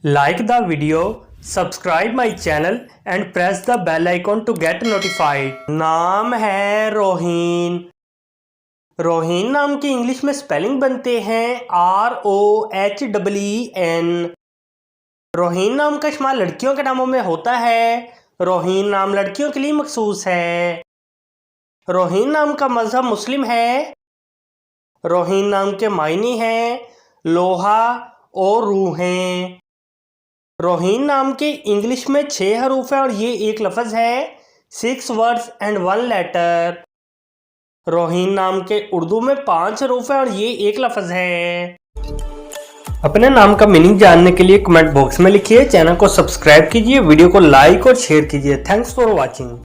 Like the video, subscribe my channel and press the bell icon to get notified। नाम है रोहीन। रोहीन नाम की English में स्पेलिंग बनते हैं ROHEEN। रोहीन नाम का इस्तेमाल लड़कियों के नामों में होता है। रोहीन नाम लड़कियों के लिए मखसूस है। रोहीन नाम का मजहब मुस्लिम है। रोहीन नाम के मायने हैं लोहा और रूहें। रोहीन नाम के इंग्लिश में 6 हरूफ है और ये एक लफ्ज़ है। 6 वर्ड्स एंड 1 लेटर। रोहीन नाम के उर्दू में 5 हरूफ है और ये एक लफ्ज़ है। अपने नाम का मीनिंग जानने के लिए कमेंट बॉक्स में लिखिए। चैनल को सब्सक्राइब कीजिए, वीडियो को लाइक और शेयर कीजिए। Thanks for watching.